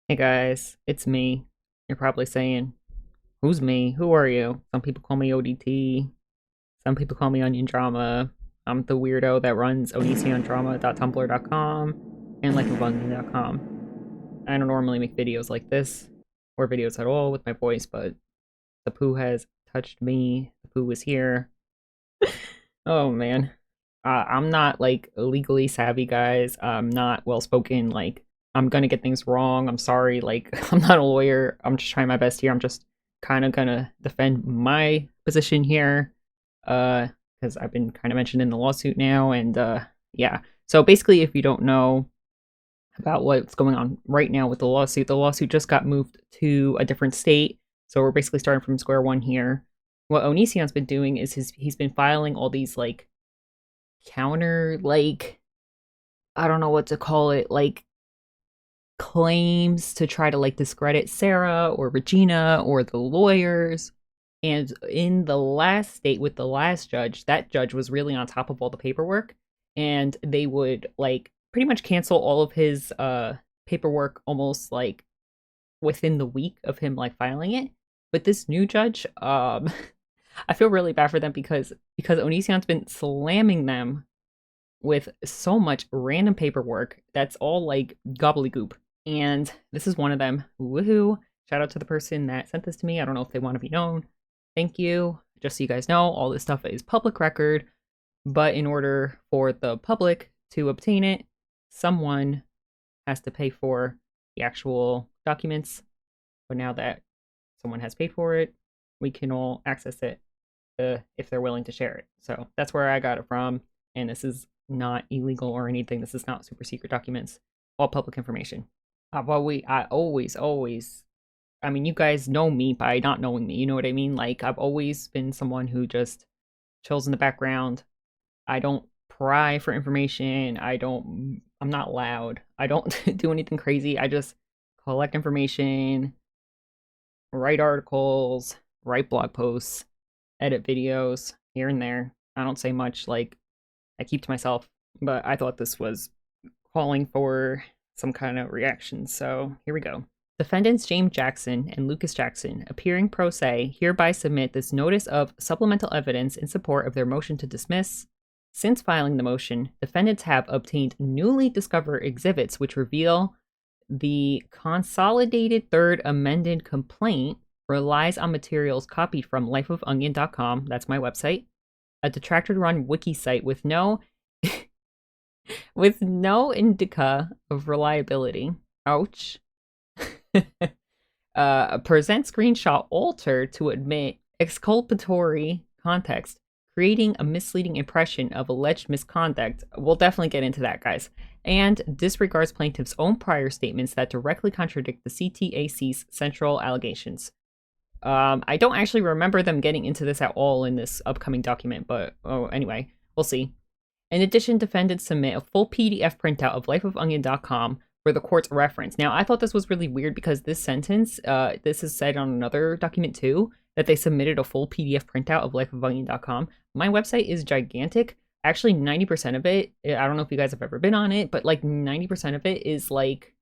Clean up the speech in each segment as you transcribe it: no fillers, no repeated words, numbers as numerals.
Hey guys, it's me. You're probably saying, who's me? Who are you? Some people call me ODT. Some people call me Onion Drama. I'm the weirdo that runs onisiondrama.tumblr.com and lifeofonion.com. I don't normally make videos like this or videos at all with my voice, but the poo has touched me. The poo is here. Oh man. I'm not like legally savvy, guys. I'm not well spoken. Like, I'm gonna get things wrong. I'm sorry. Like, I'm not a lawyer. I'm just trying my best here. I'm just kind of gonna defend my position here. Because I've been kind of mentioned in the lawsuit now, and yeah. So basically, if you don't know about what's going on right now with the lawsuit just got moved to a different state. So we're basically starting from square one here. What Onision's been doing is he's been filing all these like counter like I don't know what to call it, like claims to try to like discredit Sarah or Regina or the lawyers. And in the last state with the last judge, that judge was really on top of all the paperwork, and they would like pretty much cancel all of his paperwork almost like within the week of him like filing it. But this new judge, I feel really bad for them because Onision's been slamming them with so much random paperwork that's all like gobbledygook. And this is one of them. Woohoo. Shout out to the person that sent this to me. I don't know if they want to be known. Thank you. Just so you guys know, all this stuff is public record. But in order for the public to obtain it, someone has to pay for the actual documents. But now that someone has paid for it, we can all access it if they're willing to share it. So that's where I got it from. And this is not illegal or anything. This is not super secret documents. All public information. I always, I mean, you guys know me by not knowing me. You know what I mean? Like, I've always been someone who just chills in the background. I don't pry for information. I'm not loud. I don't do anything crazy. I just collect information, write articles, write blog posts, edit videos here and there. I don't say much. Like, I keep to myself, but I thought this was calling for some kind of reaction. So here we go. Defendants James Jackson and Lucas Jackson, appearing pro se, hereby submit this notice of supplemental evidence in support of their motion to dismiss. Since filing the motion, defendants have obtained newly discovered exhibits which reveal the consolidated third amended complaint relies on materials copied from lifeofonion.com, that's my website, a detractor-run wiki site with no with no indica of reliability. Ouch. Present screenshot altered to admit exculpatory context, creating a misleading impression of alleged misconduct. We'll definitely get into that, guys. And disregards plaintiff's own prior statements that directly contradict the CTAC's central allegations. I don't actually remember them getting into this at all in this upcoming document, but anyway, we'll see. In addition, defendants submit a full PDF printout of lifeofonion.com for the court's reference. Now, I thought this was really weird because this sentence, this is said on another document too, that they submitted a full PDF printout of lifeofonion.com. My website is gigantic. Actually, 90% of it, I don't know if you guys have ever been on it, but like 90% of it is like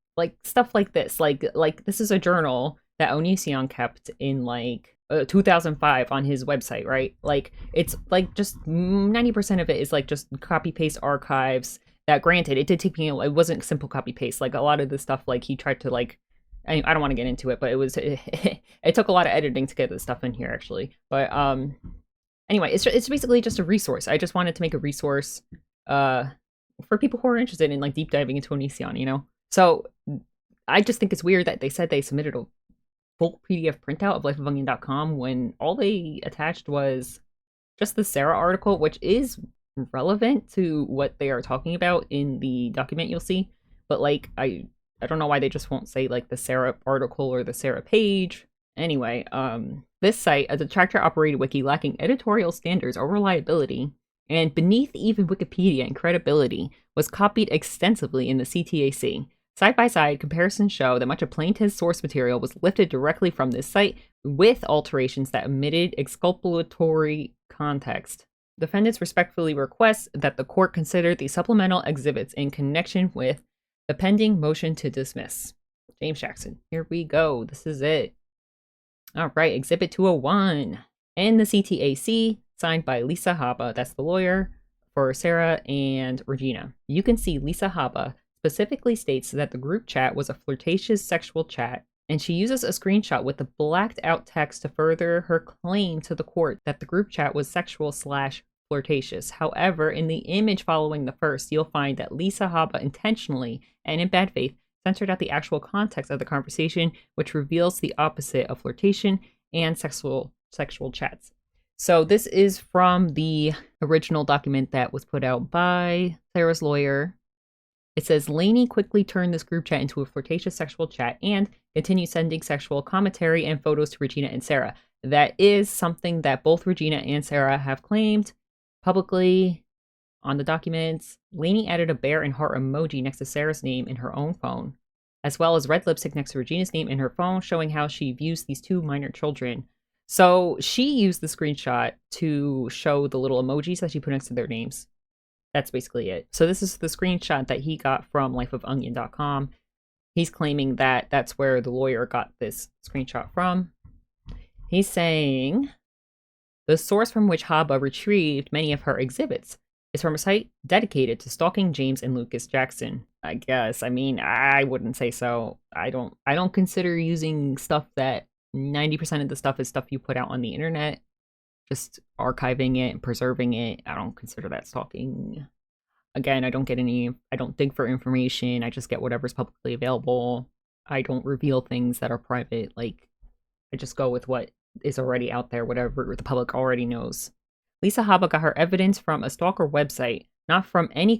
stuff like this. Like this is a journal that Onision kept in like 2005 on his website, right? Like it's like just 90% of it is like just copy paste archives. That granted, it did take me. It wasn't simple copy paste. Like a lot of the stuff, like he tried to like. I don't want to get into it, but it took a lot of editing to get this stuff in here actually. But anyway, it's basically just a resource. I just wanted to make a resource for people who are interested in like deep diving into Onision, you know. So I just think it's weird that they said they submitted a full PDF printout of lifeofonion.com when all they attached was just the Sarah article, which is relevant to what they are talking about in the document you'll see. But like I don't know why they just won't say like the Sarah article or the Sarah page. Anyway, this site, a detractor operated wiki lacking editorial standards or reliability, and beneath even Wikipedia in credibility, was copied extensively in the CTAC. Side-by-side comparisons show that much of plaintiff's source material was lifted directly from this site with alterations that omitted exculpatory context. Defendants respectfully request that the court consider the supplemental exhibits in connection with the pending motion to dismiss. James Jackson. Here we go. This is it. All right, Exhibit 201. In the CTAC, signed by Lisa Haba, that's the lawyer for Sarah and Regina. You can see Lisa Haba specifically states that the group chat was a flirtatious sexual chat, and she uses a screenshot with the blacked out text to further her claim to the court that the group chat was sexual/flirtatious. However, in the image following the first, you'll find that Lisa Haba intentionally and in bad faith censored out the actual context of the conversation, which reveals the opposite of flirtation and sexual chats. So this is from the original document that was put out by Sarah's lawyer. It says, Lainey quickly turned this group chat into a flirtatious sexual chat and continued sending sexual commentary and photos to Regina and Sarah. That is something that both Regina and Sarah have claimed publicly on the documents. Lainey added a bear and heart emoji next to Sarah's name in her own phone, as well as red lipstick next to Regina's name in her phone, showing how she views these two minor children. So she used the screenshot to show the little emojis that she put next to their names. That's basically it. So this is the screenshot that he got from lifeofonion.com. He's claiming that that's where the lawyer got this screenshot from. He's saying the source from which Haba retrieved many of her exhibits is from a site dedicated to stalking James and Lucas Jackson. I guess. I mean, I wouldn't say so. I don't consider using stuff that 90% of the stuff is stuff you put out on the internet. Just archiving it and preserving it. I don't consider that stalking. Again, I don't dig for information. I just get whatever's publicly available. I don't reveal things that are private. Like, I just go with what is already out there, whatever the public already knows. Lisa Haba got her evidence from a stalker website, not from any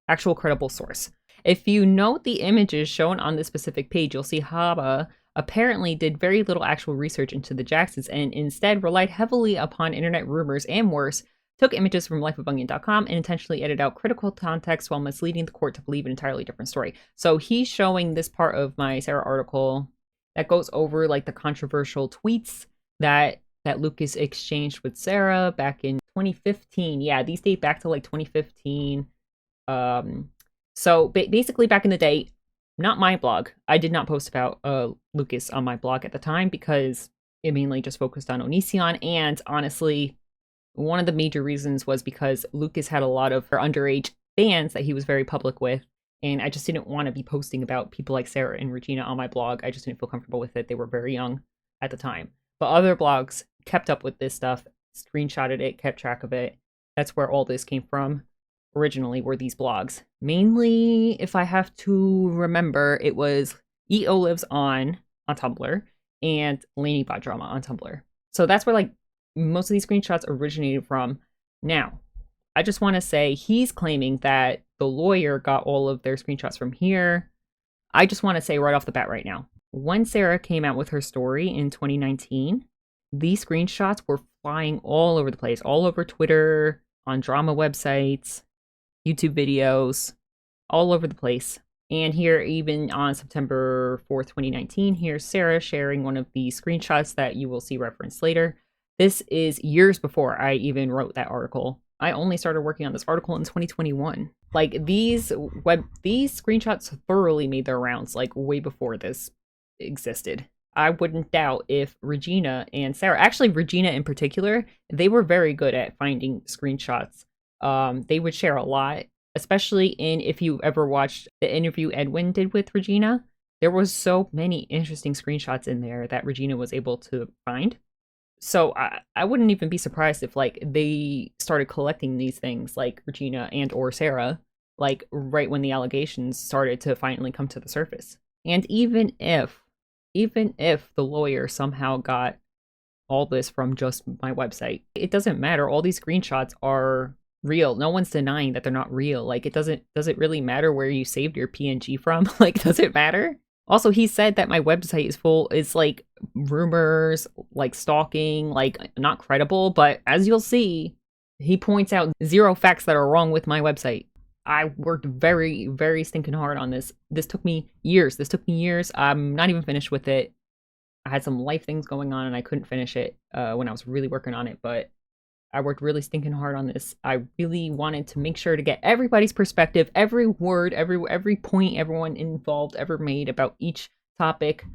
actual credible source. If you note the images shown on this specific page, you'll see Haba apparently did very little actual research into the Jacksons and instead relied heavily upon internet rumors and worse, took images from lifeofonion.com and intentionally edited out critical context while misleading the court to believe an entirely different story. So he's showing this part of my Sarah article that goes over like the controversial tweets that Lucas exchanged with Sarah back in 2015. Yeah, these date back to like 2015. So basically back in the day, not my blog. I did not post about Lucas on my blog at the time because it mainly just focused on Onision. And honestly, one of the major reasons was because Lucas had a lot of underage fans that he was very public with. And I just didn't want to be posting about people like Sarah and Regina on my blog. I just didn't feel comfortable with it. They were very young at the time. But other blogs kept up with this stuff, screenshotted it, kept track of it. That's where all this came from. Originally were these blogs. Mainly, if I have to remember, it was EO Lives on Tumblr and Lainey Bot Drama on Tumblr. So that's where like most of these screenshots originated from. Now, I just want to say he's claiming that the lawyer got all of their screenshots from here. I just want to say right off the bat right now, when Sarah came out with her story in 2019, these screenshots were flying all over the place, all over Twitter, on drama websites, YouTube videos, all over the place. And here, even on September 4th, 2019, here's Sarah sharing one of the screenshots that you will see referenced later. This is years before I even wrote that article. I only started working on this article in 2021. Like, these screenshots thoroughly made their rounds, like, way before this existed. I wouldn't doubt if Regina and Sarah, actually Regina in particular, they were very good at finding screenshots. They would share a lot, especially if you ever watched the interview Edwin did with Regina. There was so many interesting screenshots in there that Regina was able to find. So I wouldn't even be surprised if like they started collecting these things, like Regina and or Sarah, like right when the allegations started to finally come to the surface. And even if the lawyer somehow got all this from just my website, it doesn't matter. All these screenshots are real. No one's denying that they're not real. Like, does it really matter where you saved your PNG from? Like, does it matter? Also, he said that my website is like rumors, like stalking, like not credible, but as you'll see, he points out 0 facts that are wrong with my website. I worked very, very stinking hard on this. This took me years. I'm not even finished with it. I had some life things going on and I couldn't finish it when I was really working on it, but I worked really stinking hard on this. I really wanted to make sure to get everybody's perspective, every word, every point everyone involved ever made about each topic.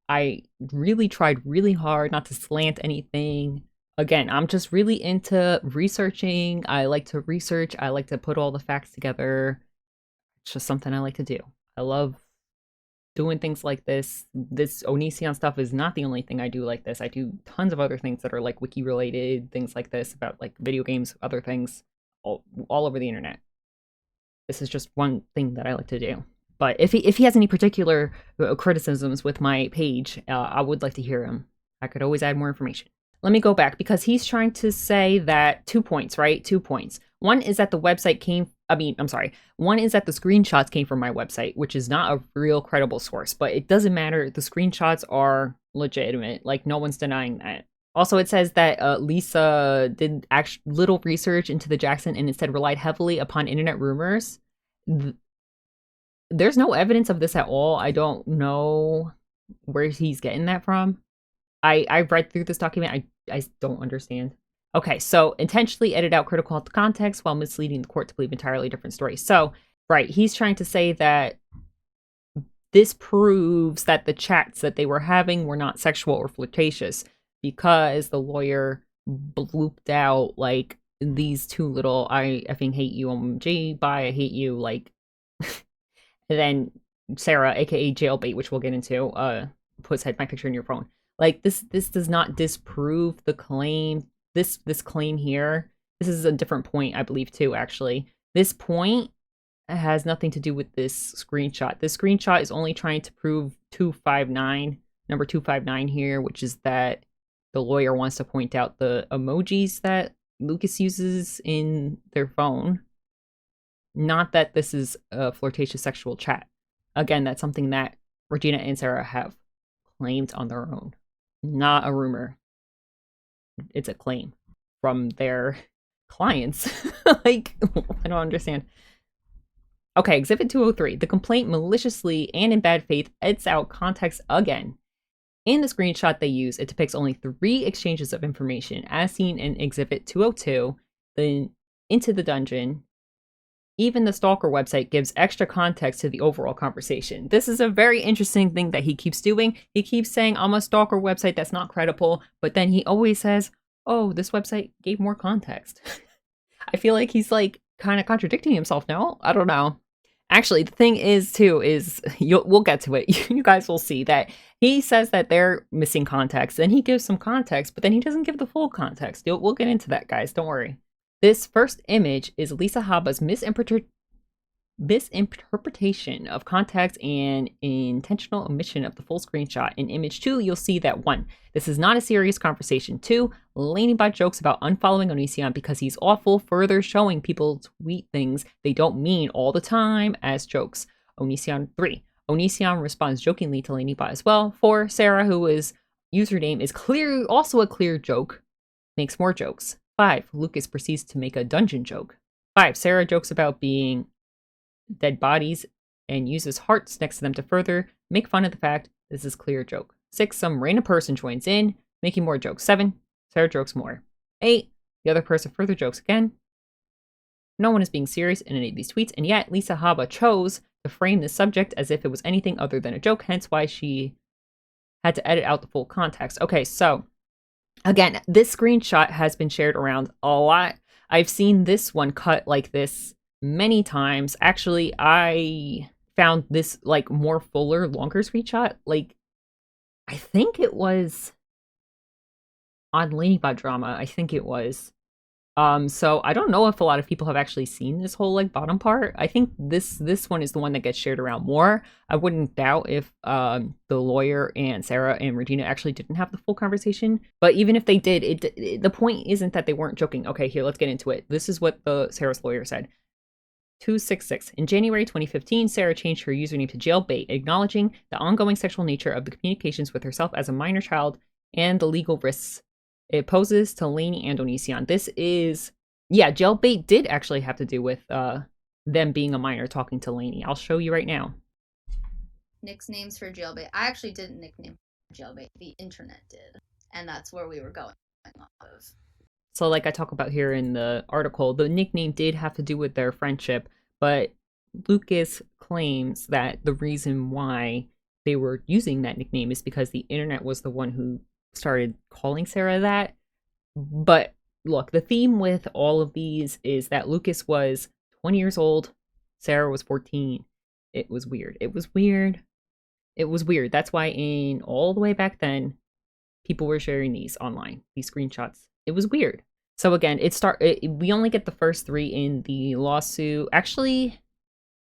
I really tried really hard not to slant anything. Again, I'm just really into researching. I like to research. I like to put all the facts together. It's just something I like to do. I love doing things like this. This Onision stuff is not the only thing I do like this. I do tons of other things that are like wiki related, things like this about like video games, other things, all over the internet. This is just one thing that I like to do. But if he has any particular criticisms with my page, I would like to hear him. I could always add more information. Let me go back because he's trying to say that 2 points, right? 2 points. One is that the website came, one is that the screenshots came from my website, which is not a real credible source, but it doesn't matter. The screenshots are legitimate. Like, no one's denying that. Also, it says that Lisa did little research into the Jackson and instead relied heavily upon internet rumors. There's no evidence of this at all. I don't know where he's getting that from. I read through this document. I don't understand. Okay, so intentionally edit out critical context while misleading the court to believe entirely different stories. So, right, he's trying to say that this proves that the chats that they were having were not sexual or flirtatious because the lawyer blooped out like these two little I effing hate you OMG, bye, I hate you, like and then Sarah, aka Jailbait, which we'll get into, puts my picture in your phone. Like this does not disprove the claim. This claim here, this is a different point, I believe, too, actually. This point has nothing to do with this screenshot. This screenshot is only trying to prove 259, number 259 here, which is that the lawyer wants to point out the emojis that Lucas uses in their phone. Not that this is a flirtatious sexual chat. Again, that's something that Regina and Sarah have claimed on their own. Not a rumor. It's a claim from their clients. Like, I don't understand. Okay, Exhibit 203. The complaint maliciously and in bad faith edits out context again. In the screenshot they use, it depicts only 3 exchanges of information, as seen in Exhibit 202, then into the dungeon. Even the Stalker website gives extra context to the overall conversation. This is a very interesting thing that he keeps doing. He keeps saying, I'm a Stalker website that's not credible, but then he always says, oh, this website gave more context. I feel like he's like kind of contradicting himself now. I don't know. Actually, the thing is, too, is we'll get to it. You guys will see that he says that they're missing context, and he gives some context, but then he doesn't give the full context. We'll get into that, guys. Don't worry. This first image is Lisa Haba's misinterpretation of context and intentional omission of the full screenshot. In image 2, you'll see that 1, this is not a serious conversation. 2, Lanybot jokes about unfollowing Onision because he's awful, further showing people tweet things they don't mean all the time as jokes. Onision. 3, Onision responds jokingly to Lanybot as well. 4, Sarah, whose username is also a clear joke, makes more jokes. 5, Lucas proceeds to make a dungeon joke. 5, Sarah jokes about being dead bodies and uses hearts next to them to further make fun of the fact this is clear joke. 6, some random person joins in, making more jokes. 7, Sarah jokes more. 8, the other person further jokes again. No one is being serious in any of these tweets, and yet Lisa Haba chose to frame the subject as if it was anything other than a joke, hence why she had to edit out the full context. Okay, so again, this screenshot has been shared around a lot. I've seen this one cut like this many times. Actually, I found this like more fuller, longer screenshot. Like, I think it was on Lanybot Drama. I think it was. So I don't know if a lot of people have actually seen this whole like bottom part. I think this one is the one that gets shared around more. I wouldn't doubt if the lawyer and Sarah and Regina actually didn't have the full conversation. But even if they did, the point isn't that they weren't joking. Okay, here, let's get into it. This is what Sarah's lawyer said. 266. In January 2015, Sarah changed her username to Jailbait, acknowledging the ongoing sexual nature of the communications with herself as a minor child and the legal risks it poses to Lainey and Onision. This is, yeah, Jailbait did actually have to do with them being a minor talking to Lainey. I'll show you right now. Nicknames for Jailbait. I actually didn't nickname Jailbait. The internet did. And that's where we were going off of. So, like I talk about here in the article, the nickname did have to do with their friendship, but Lucas claims that the reason why they were using that nickname is because the internet was the one who started calling Sarah that. But look, the theme with all of these is that Lucas was 20 years old, Sarah was 14. It was weird. It was weird. It was weird. That's why in all the way back then, people were sharing these online, these screenshots. It was weird. So again, we only get the first three in the lawsuit. Actually,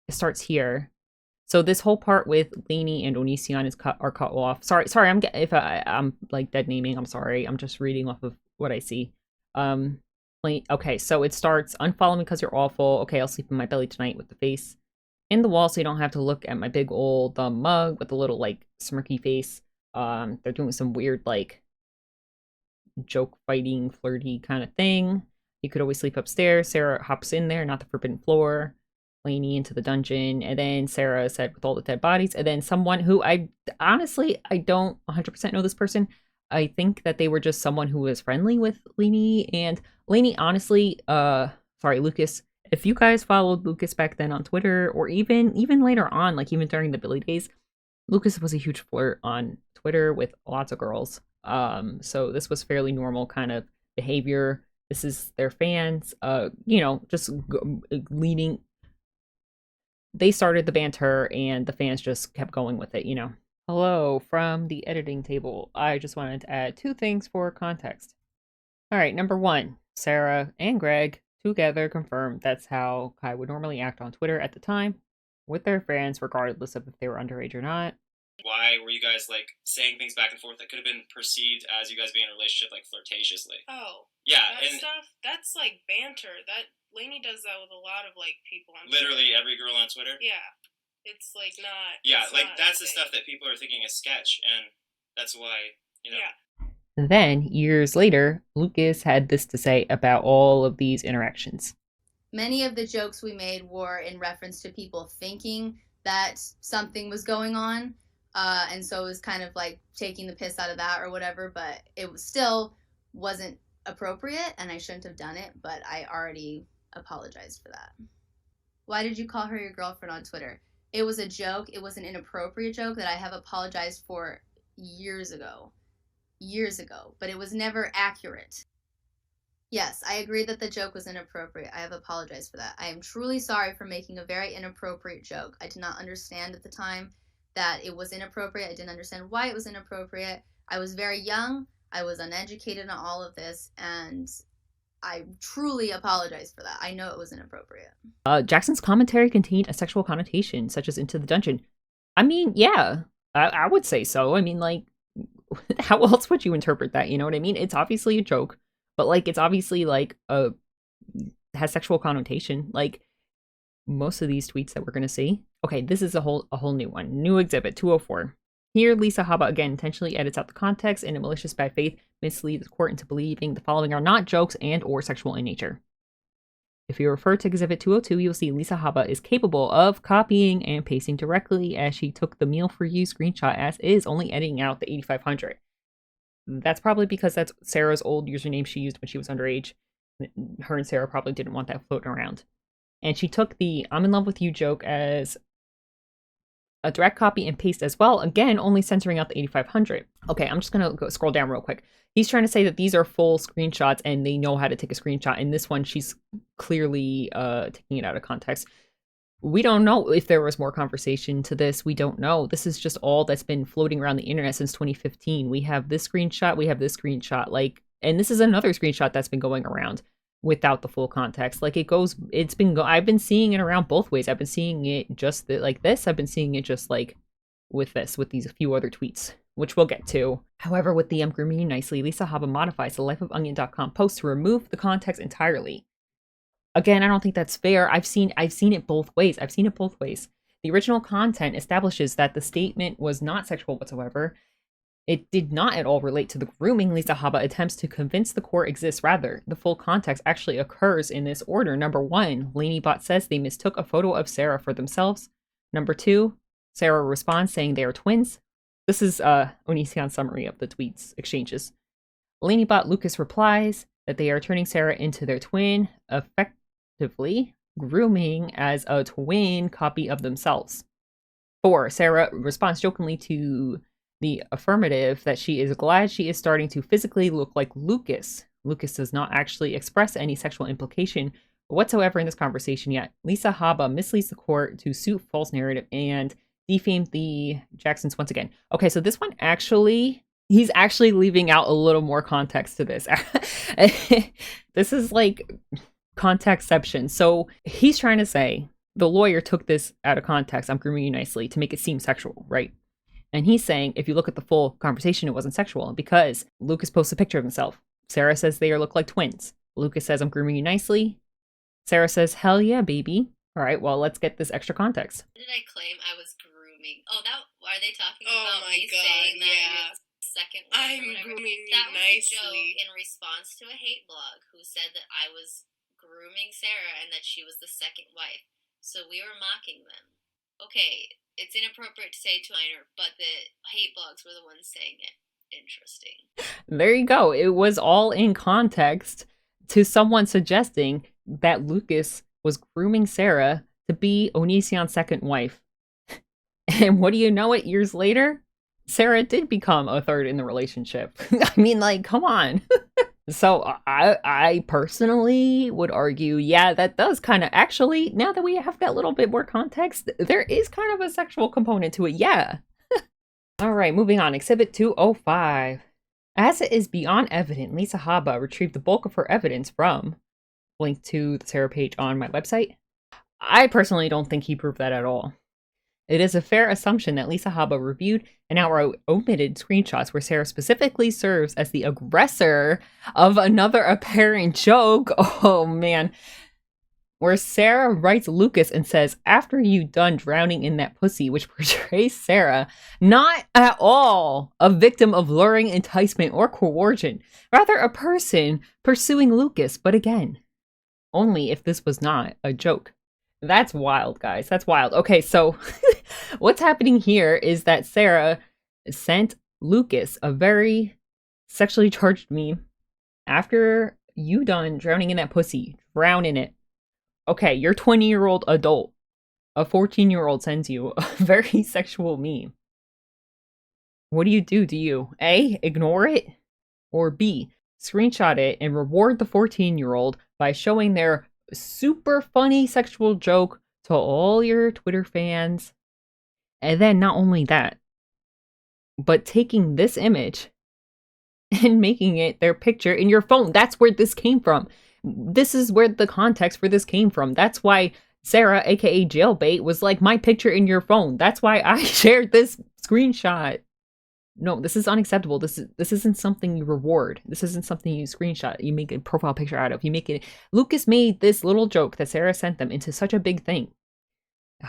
it starts here. So this whole part with Lainey and Onision are cut off. Sorry, I'm like dead naming. I'm sorry. I'm just reading off of what I see. Okay, so it starts, unfollow me because you're awful. Okay, I'll sleep in my belly tonight with the face in the wall so you don't have to look at my big old mug with a little like smirky face. They're doing some weird like joke fighting flirty kind of thing. You could always sleep upstairs. Sarah hops in there, not the forbidden floor. Lainey into the dungeon, and then Sarah said with all the dead bodies, and then someone who I don't 100% know this person. I think that they were just someone who was friendly with Lainey, and Lainey honestly, sorry, Lucas, if you guys followed Lucas back then on Twitter, or even later on, like even during the Billy days, Lucas was a huge flirt on Twitter with lots of girls. So this was fairly normal kind of behavior. This is their fans, just leading. They started the banter and the fans just kept going with it. Hello from the editing table. I just wanted to add 2 things for context. All right, number 1, Sarah and Greg together confirmed that's how Kai would normally act on Twitter at the time with their fans, regardless of if they were underage or not. Why were you guys like saying things back and forth that could have been perceived as you guys being in a relationship like flirtatiously? Oh, yeah, that stuff. That's like banter. That Lainey does that with a lot of like people on literally Twitter. Every girl on Twitter. Yeah, it's like not. Yeah, it's like not that's the stuff that people are thinking is sketch, and that's why Yeah. Then years later, Lucas had this to say about all of these interactions. Many of the jokes we made were in reference to people thinking that something was going on. And so it was kind of like taking the piss out of that or whatever, but it still wasn't appropriate and I shouldn't have done it, but I already apologized for that. Why did you call her your girlfriend on Twitter? It was a joke. It was an inappropriate joke that I have apologized for years ago, but it was never accurate. Yes, I agree that the joke was inappropriate. I have apologized for that. I am truly sorry for making a very inappropriate joke. I did not understand at the time that it was inappropriate. I didn't understand why it was inappropriate. I was very young. I was uneducated on all of this, and I truly apologize for that. I know it was inappropriate. Jackson's commentary contained a sexual connotation, such as into the dungeon. I mean, yeah, I would say so. I mean, like, how else would you interpret that? You know what I mean? It's obviously a joke, but like, it's obviously like has sexual connotation. Like most of these tweets that we're gonna see. Okay, this is a whole new one. New exhibit 204. Here, Lisa Haba again intentionally edits out the context and in malicious bad faith misleads the court into believing the following are not jokes and or sexual in nature. If you refer to Exhibit 202, you'll see Lisa Haba is capable of copying and pasting directly as she took the meal for you screenshot as is, only editing out the 8500. That's probably because that's Sarah's old username she used when she was underage. Her and Sarah probably didn't want that floating around. And she took the I'm in love with you joke as a direct copy and paste as well, again, only censoring out the 8500. Okay, I'm just gonna go scroll down real quick. He's trying to say that these are full screenshots and they know how to take a screenshot. In this one, she's clearly taking it out of context. We don't know if there was more conversation to this. We don't know. This is just all that's been floating around the internet since 2015. We have this screenshot, we have this screenshot, like, and this is another screenshot that's been going around without the full context. Like I've been seeing it around both ways. I've been seeing it just like this. I've been seeing it just like with these few other tweets, which we'll get to. However, with the Grooming You Nicely, Lisa Haba modifies the lifeofonion.com post to remove the context entirely. Again, I don't think that's fair. I've seen it both ways. The original content establishes that the statement was not sexual whatsoever. It did not at all relate to the grooming Lisa Haba attempts to convince the court exists. Rather, the full context actually occurs in this order. Number 1, LaineyBot says they mistook a photo of Sarah for themselves. Number 2, Sarah responds saying they are twins. This is Onision's summary of the tweets exchanges. LaineyBot Lucas replies, that they are turning Sarah into their twin, effectively grooming as a twin copy of themselves. 4. Sarah responds jokingly to the affirmative that she is glad she is starting to physically look like Lucas. Lucas does not actually express any sexual implication whatsoever in this conversation yet. Lisa Haba misleads the court to suit false narrative and defame the Jacksons once again. Okay, so this one actually, he's actually leaving out a little more context to this. This is like contextception. So he's trying to say the lawyer took this out of context. I'm grooming you nicely to make it seem sexual, right? And he's saying if you look at the full conversation, it wasn't sexual because Lucas posts a picture of himself. Sarah says they look like twins. Lucas says, I'm grooming you nicely. Sarah says, hell yeah, baby. All right, well, let's get this extra context. Did I claim I was grooming? Oh, that are they talking Oh about my me God, saying that yeah. you're the second wife or I'm whatever? grooming you That was a joke nicely. in response to a hate blog who said that I was grooming Sarah and that she was the second wife. So we were mocking them. Okay, it's inappropriate to say to minor, but the hate blogs were the ones saying it. Interesting. There you go. It was all in context to someone suggesting that Lucas was grooming Sarah to be Onision's second wife. And what do you know it, years later? Sarah did become a third in the relationship. I mean, like, come on. So I personally would argue, yeah, that does kind of actually, now that we have that little bit more context, there is kind of a sexual component to it. Yeah. All right, moving on. Exhibit 205. As it is beyond evident, Lisa Haba retrieved the bulk of her evidence from, link to the Sarah page on my website. I personally don't think he proved that at all. It is a fair assumption that Lisa Haba reviewed and outright omitted screenshots where Sarah specifically serves as the aggressor of another apparent joke. Oh man. Where Sarah writes Lucas and says, after you done drowning in that pussy, which portrays Sarah not at all a victim of luring, enticement, or coercion, rather a person pursuing Lucas, but again, only if this was not a joke. That's wild, guys. That's wild. Okay, so what's happening here is that Sarah sent Lucas a very sexually charged meme. After you done drowning in that pussy, drown in it. Okay, you're 20-year-old adult. A 14-year-old sends you a very sexual meme. What do? Do you A, ignore it? Or B, screenshot it and reward the 14-year-old by showing their super funny sexual joke to all your Twitter fans? And then not only that, but taking this image and making it their picture in your phone. That's where this came from. This is where the context for this came from. That's why Sarah, aka Jailbait, was like, my picture in your phone. That's why I shared this screenshot. No, this is unacceptable. This isn't something you reward. This isn't something you screenshot. You make a profile picture out of. You make it. Lucas made this little joke that Sarah sent them into such a big thing.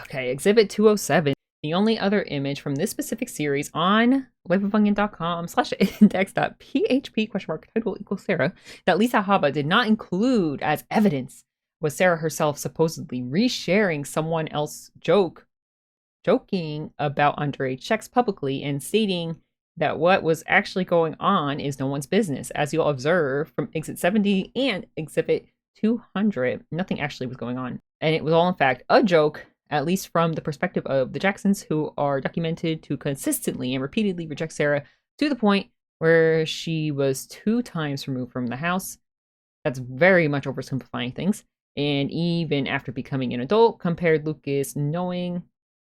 Okay, Exhibit 207. The only other image from this specific series on liveofonion.com/index.php title equals Sarah that Lisa Haba did not include as evidence was Sarah herself supposedly resharing someone else's joking about underage sex publicly and stating that what was actually going on is no one's business. As you'll observe from Exhibit 70 and Exhibit 200, nothing actually was going on. And it was all in fact a joke, at least from the perspective of the Jacksons, who are documented to consistently and repeatedly reject Sarah to the point where she was 2 times removed from the house. That's very much oversimplifying things. And even after becoming an adult, compared Lucas knowing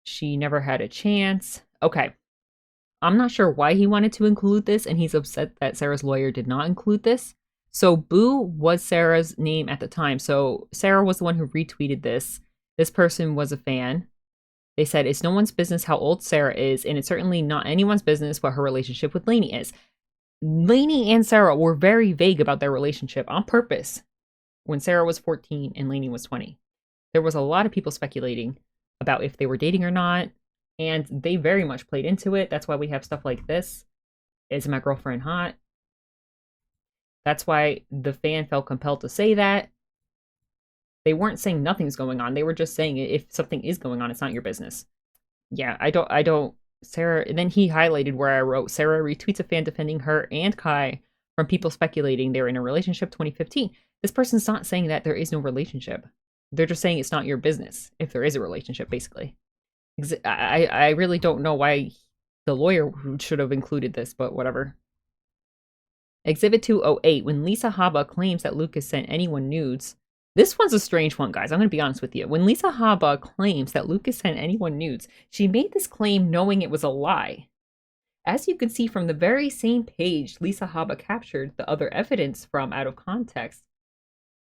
she never had a chance. Okay. I'm not sure why he wanted to include this, and he's upset that Sarah's lawyer did not include this. So Boo was Sarah's name at the time. So Sarah was the one who retweeted this. This person was a fan. They said, it's no one's business how old Sarah is, and it's certainly not anyone's business what her relationship with Lainey is. Lainey and Sarah were very vague about their relationship on purpose when Sarah was 14 and Lainey was 20. There was a lot of people speculating about if they were dating or not, and they very much played into it. That's why we have stuff like this. Is my girlfriend hot? That's why the fan felt compelled to say that. They weren't saying nothing's going on. They were just saying if something is going on, it's not your business. Yeah, I don't, Sarah, and then he highlighted where I wrote, Sarah retweets a fan defending her and Kai from people speculating they were in a relationship 2015. This person's not saying that there is no relationship. They're just saying it's not your business if there is a relationship, basically. I really don't know why the lawyer should have included this, but whatever. Exhibit 208, when Lisa Haba claims that Lucas sent anyone nudes. This one's a strange one, guys. I'm going to be honest with you. When Lisa Haba claims that Lucas sent anyone nudes, she made this claim knowing it was a lie. As you can see from the very same page Lisa Haba captured the other evidence from out of context,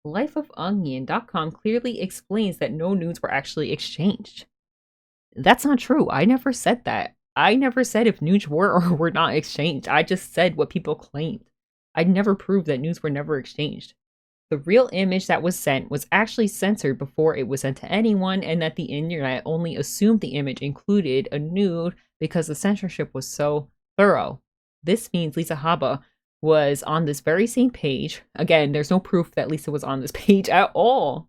lifeofonion.com clearly explains that no nudes were actually exchanged. That's not true. I never said that. I never said if nudes were or were not exchanged. I just said what people claimed. I never proved that nudes were never exchanged. The real image that was sent was actually censored before it was sent to anyone, and that the internet only assumed the image included a nude because the censorship was so thorough. This means Lisa Haba was on this very same page. Again, there's no proof that Lisa was on this page at all.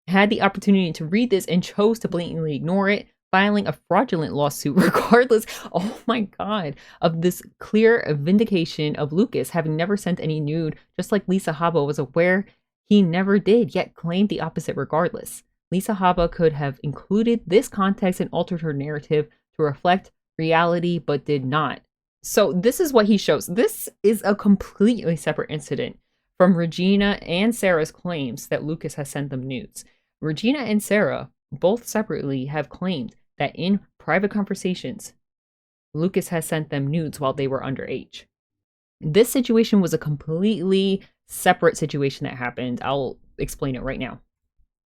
Had the opportunity to read this and chose to blatantly ignore it, filing a fraudulent lawsuit regardless, oh my god, of this clear vindication of Lucas having never sent any nude, just like Lisa Haba was aware he never did, yet claimed the opposite regardless. Lisa Haba could have included this context and altered her narrative to reflect reality, but did not. So this is what he shows. This is a completely separate incident from Regina and Sarah's claims that Lucas has sent them nudes. Regina and Sarah both separately have claimed that in private conversations, Lucas has sent them nudes while they were underage. This situation was a completely separate situation that happened. I'll explain it right now.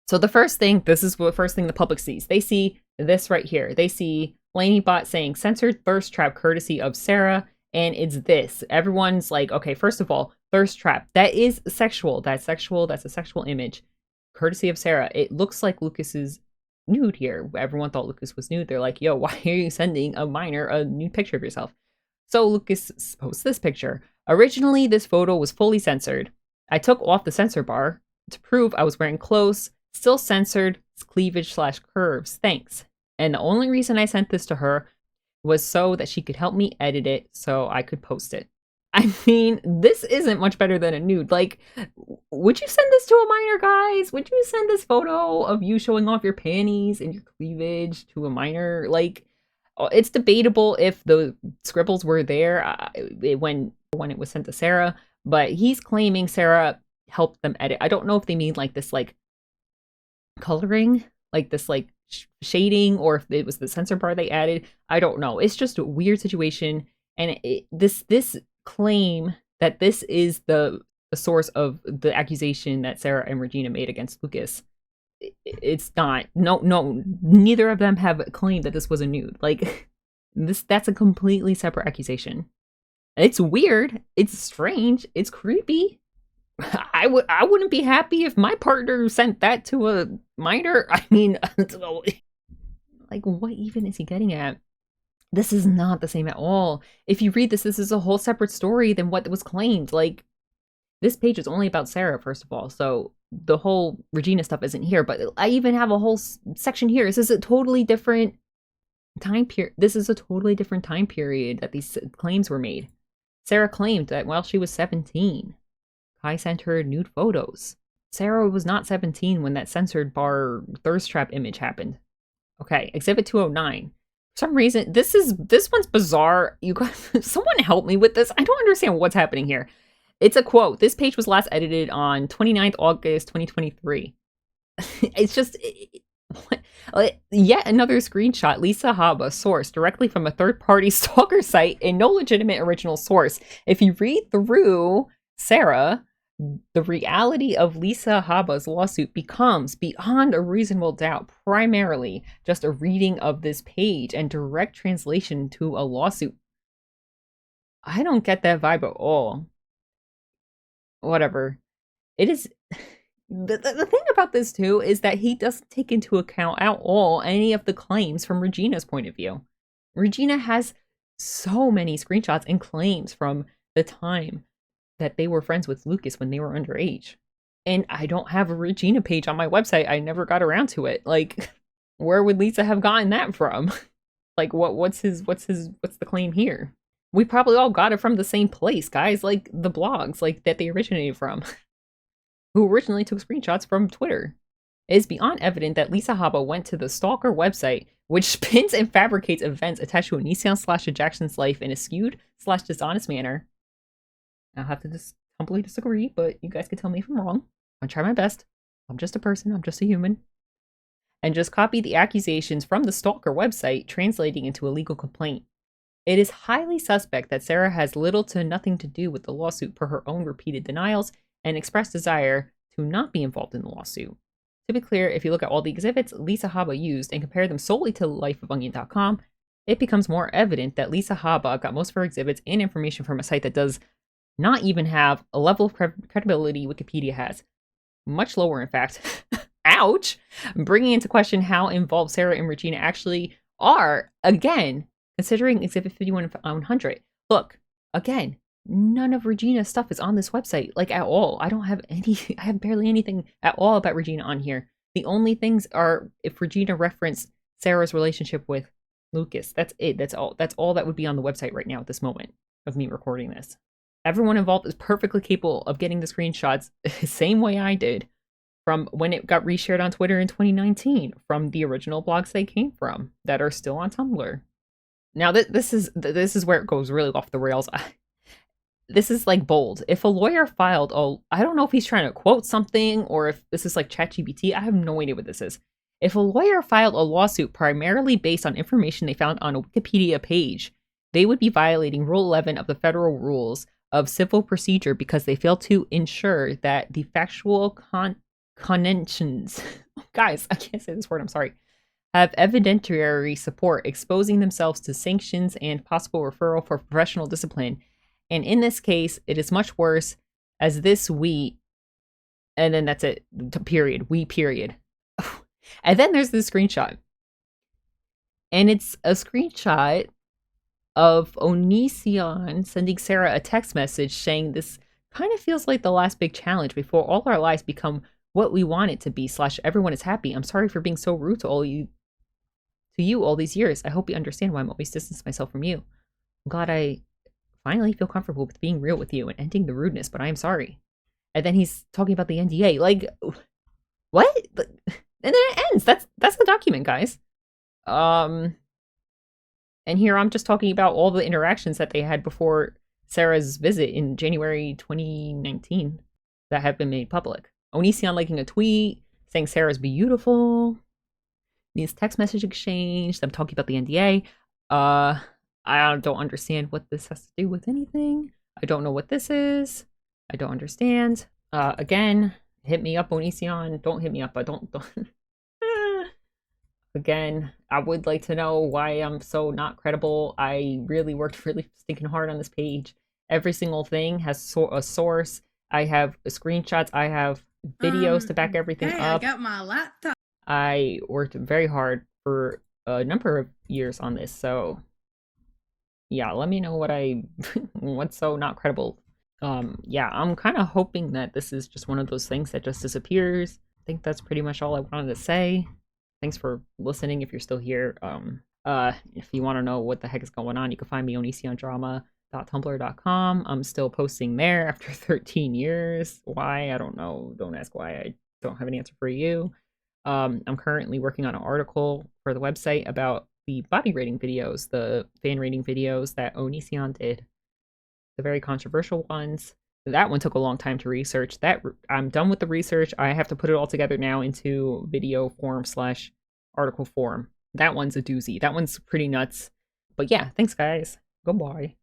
So the first thing, this is the first thing the public sees. They see this right here. They see LaineyBot saying censored thirst trap courtesy of Sarah, and it's this. Everyone's like, okay, first of all, thirst trap. That is sexual. That's sexual. That's a sexual image. Courtesy of Sarah. It looks like Lucas's nude here. Everyone thought Lucas was nude. They're like, yo, why are you sending a minor a nude picture of yourself? So Lucas posts this picture. Originally, this photo was fully censored. I took off the censor bar to prove I was wearing clothes. Still censored cleavage/curves. Thanks. And the only reason I sent this to her was so that she could help me edit it so I could post it. I mean, this isn't much better than a nude. Like, would you send this to a minor, guys? Would you send this photo of you showing off your panties and your cleavage to a minor? Like, it's debatable if the scribbles were there when it was sent to Sarah, but he's claiming Sarah helped them edit. I don't know if they mean like this, like coloring, like this, like shading, or if it was the censor bar they added. I don't know. It's just a weird situation, and this claim that this is the source of the accusation that Sarah and Regina made against Lucas, it's not. No, neither of them have claimed that this was a nude. Like, that's a completely separate accusation. It's weird. It's strange. It's creepy. I wouldn't be happy if my partner sent that to a minor. I mean, like, what even is he getting at? This is not the same at all. If you read this is a whole separate story than what was claimed. Like, this page is only about Sarah, first of all, so the whole Regina stuff isn't here, but I even have a whole section here. This is a totally different time period. This is a totally different time period that these claims were made. Sarah claimed that while she was 17, Kai sent her nude photos. Sarah was not 17 when that censored bar thirst trap image happened. Okay, Exhibit 209. For some reason, this one's bizarre. You guys, someone help me with this. I don't understand what's happening here. It's a quote. This page was last edited on 29th August 2023. It's just yet another screenshot. Lisa Haba, source directly from a third-party stalker site and no legitimate original source. If you read through Sarah, the reality of Lisa Haba's lawsuit becomes, beyond a reasonable doubt, primarily just a reading of this page and direct translation to a lawsuit. I don't get that vibe at all. Whatever. It is... The thing about this, too, is that he doesn't take into account at all any of the claims from Regina's point of view. Regina has so many screenshots and claims from the time that they were friends with Lucas when they were underage. And I don't have a Regina page on my website. I never got around to it. Like, where would Lisa have gotten that from? Like, what's the claim here? We probably all got it from the same place, guys, like the blogs like that they originated from, who originally took screenshots from Twitter. It is beyond evident that Lisa Haba went to the Stalker website, which spins and fabricates events attached to Onision/Jackson's life in a skewed/dishonest manner. I'll have to just humbly disagree, but you guys can tell me if I'm wrong. I'll try my best. I'm just a person, I'm just a human. And just copy the accusations from the Stalker website, translating into a legal complaint. It is highly suspect that Sarah has little to nothing to do with the lawsuit per her own repeated denials and expressed desire to not be involved in the lawsuit. To be clear, if you look at all the exhibits Lisa Haba used and compare them solely to lifeofonion.com, it becomes more evident that Lisa Haba got most of her exhibits and information from a site that does not even have a level of credibility Wikipedia has. Much lower, in fact. Ouch! Bringing into question how involved Sarah and Regina actually are, again, considering Exhibit 51 and 100. Look, again, none of Regina's stuff is on this website, like at all. I have barely anything at all about Regina on here. The only things are if Regina referenced Sarah's relationship with Lucas. That's it. That's all that would be on the website right now at this moment of me recording this. Everyone involved is perfectly capable of getting the screenshots the same way I did from when it got reshared on Twitter in 2019 from the original blogs they came from that are still on Tumblr. Now this is where it goes really off the rails. This is like bold. If a lawyer filed, I don't know if he's trying to quote something or if this is like ChatGPT. I have no idea what this is. If a lawyer filed a lawsuit primarily based on information they found on a Wikipedia page, they would be violating Rule 11 of the Federal Rules of Civil Procedure because they failed to ensure that the factual contentions, guys, I can't say this word, I'm sorry, have evidentiary support, exposing themselves to sanctions and possible referral for professional discipline. And in this case, it is much worse as this we, and then that's it, period, we period. And then there's this screenshot. And it's a screenshot of Onision sending Sarah a text message saying this kind of feels like the last big challenge before all our lives become what we want it to be / everyone is happy. I'm sorry for being so rude to you all these years. I hope you understand why I'm always distancing myself from you. I'm glad I finally feel comfortable with being real with you and ending the rudeness, but I am sorry. And then he's talking about the NDA. Like, what? And then it ends. That's the document, guys. And here I'm just talking about all the interactions that they had before Sarah's visit in January 2019 that have been made public. Onision liking a tweet saying Sarah's beautiful. These text message exchange, them talking about the NDA. I don't understand what this has to do with anything. I don't know what this is. I don't understand. Again, hit me up, Onision. Don't hit me up. I don't. Again, I would like to know why I'm so not credible. I really worked really stinking hard on this page. Every single thing has a source. I have screenshots. I have videos to back everything up. I got my laptop. I worked very hard for a number of years on this. So, yeah, let me know what's so not credible. Yeah, I'm kind of hoping that this is just one of those things that just disappears. I think that's pretty much all I wanted to say. Thanks for listening if you're still here. If you want to know what the heck is going on, you can find me on onisiondrama.tumblr.com. I'm still posting there after 13 years. Why? I don't know. Don't ask why. I don't have an answer for you. I'm currently working on an article for the website about the body rating videos, the fan rating videos that Onision did. The very controversial ones. That one took a long time to research. I'm done with the research. I have to put it all together now into video form / article form. That one's a doozy. That one's pretty nuts. But yeah, thanks guys. Goodbye.